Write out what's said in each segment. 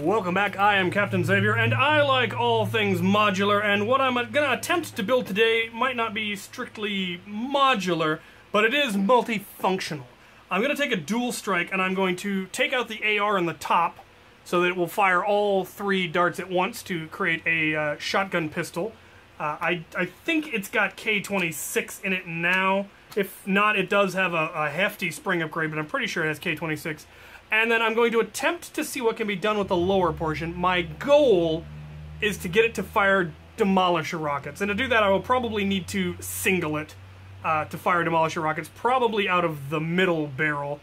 Welcome back, I am Captain Xavier, and I like all things modular, and what I'm going to attempt to build today might not be strictly modular, but it is multifunctional. I'm going to take a dual strike, and I'm going to take out the AR in the top, so that it will fire all 3 darts at once to create a shotgun pistol. I think it's got K26 in it now. If not, it does have a hefty spring upgrade, but I'm pretty sure it has K26. And then I'm going to attempt to see what can be done with the lower portion. My goal is to get it to fire Demolisher rockets. And to do that, I will probably need to single it to fire Demolisher rockets, probably out of the middle barrel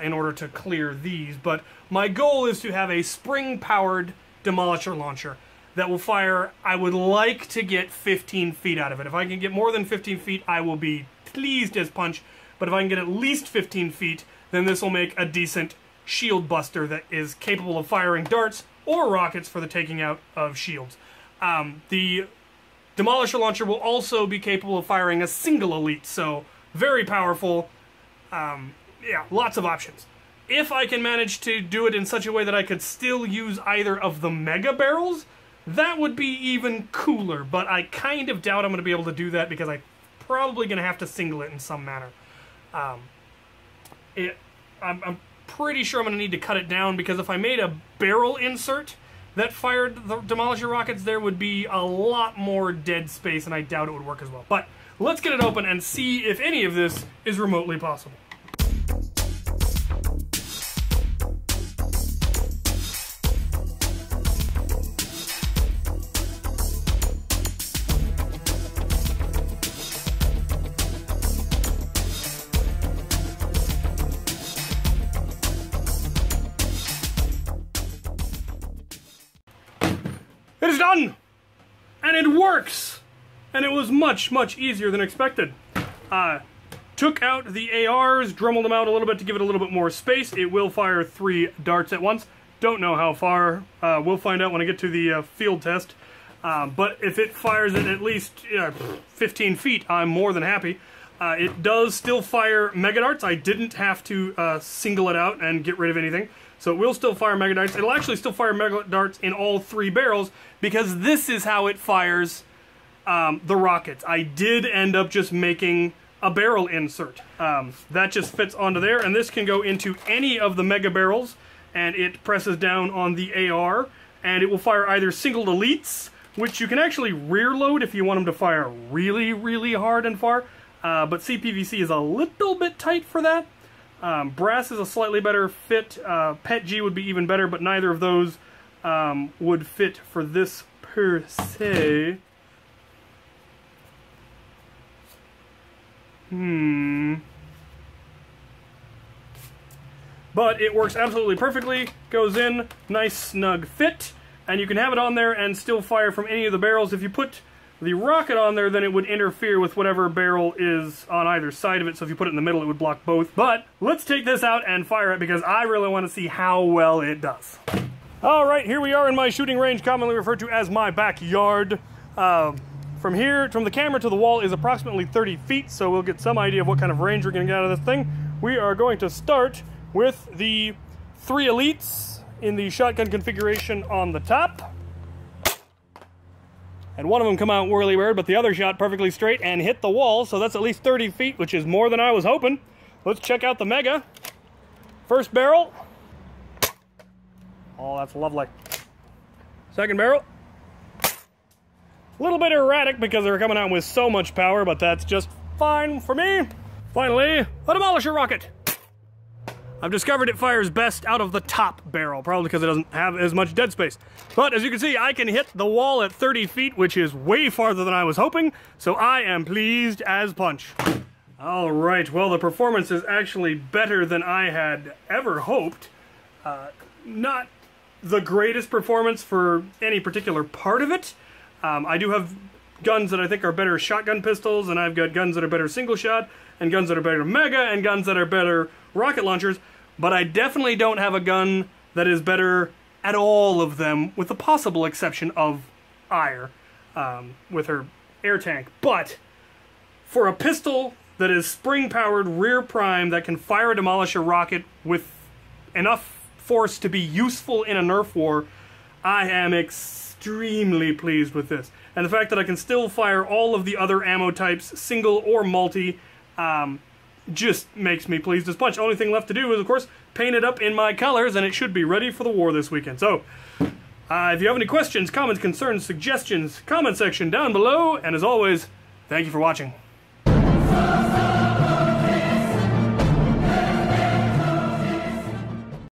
in order to clear these. But my goal is to have a spring-powered Demolisher launcher that will fire. I would like to get 15 feet out of it. If I can get more than 15 feet, I will be pleased as punch. But if I can get at least 15 feet, then this will make a decent shield buster that is capable of firing darts or rockets for the taking out of shields. The Demolisher launcher will also be capable of firing a single elite, so very powerful. Yeah, lots of options. If I can manage to do it in such a way that I could still use either of the mega barrels, that would be even cooler, but I kind of doubt I'm going to be able to do that because I'm probably going to have to single it in some manner. I'm pretty sure I'm going to need to cut it down, because if I made a barrel insert that fired the Demolisher rockets, there would be a lot more dead space, and I doubt it would work as well. But let's get it open and see if any of this is remotely possible. It is done! And it works! And it was much, much easier than expected. Took out the ARs, drummeled them out a little bit to give it a little bit more space. It will fire 3 darts at once. Don't know how far. We'll find out when I get to the field test. But if it fires at least 15 feet, I'm more than happy. It does still fire mega darts. I didn't have to single it out and get rid of anything. So it will still fire mega darts. It'll actually still fire mega darts in all 3 barrels, because this is how it fires the rockets. I did end up just making a barrel insert. That just fits onto there, and this can go into any of the mega barrels, and it presses down on the AR, and it will fire either singled elites, which you can actually rear load if you want them to fire really, really hard and far, but CPVC is a little bit tight for that. Brass is a slightly better fit. PET G would be even better, but neither of those would fit for this per se. But it works absolutely perfectly. Goes in, nice snug fit, and you can have it on there and still fire from any of the barrels. If you put the rocket on there, then it would interfere with whatever barrel is on either side of it, so if you put it in the middle, it would block both. But let's take this out and fire it, because I really want to see how well it does. Alright, here we are in my shooting range, commonly referred to as my backyard. From here, from the camera to the wall is approximately 30 feet, so we'll get some idea of what kind of range we're going to get out of this thing. We are going to start with the 3 elites in the shotgun configuration on the top. And one of them come out whirly weird, but the other shot perfectly straight and hit the wall, so that's at least 30 feet, which is more than I was hoping. Let's check out the mega. First barrel. Oh, that's lovely. Second barrel. A little bit erratic because they're coming out with so much power, but that's just fine for me. Finally, a Demolisher rocket. I've discovered it fires best out of the top barrel, probably because it doesn't have as much dead space. But as you can see, I can hit the wall at 30 feet, which is way farther than I was hoping, so I am pleased as punch. Alright, well, the performance is actually better than I had ever hoped. Not the greatest performance for any particular part of it. I do have guns that I think are better shotgun pistols, and I've got guns that are better single shot, and guns that are better mega, and guns that are better rocket launchers, but I definitely don't have a gun that is better at all of them, with the possible exception of Ire, with her air tank. But for a pistol that is spring-powered, rear prime, that can fire a Demolisher rocket with enough force to be useful in a Nerf war, I am extremely pleased with this. And the fact that I can still fire all of the other ammo types, single or multi, just makes me pleased as punch. Only thing left to do is, of course, paint it up in my colors, and it should be ready for the war this weekend. So, if you have any questions, comments, concerns, suggestions, comment section down below. And as always, thank you for watching.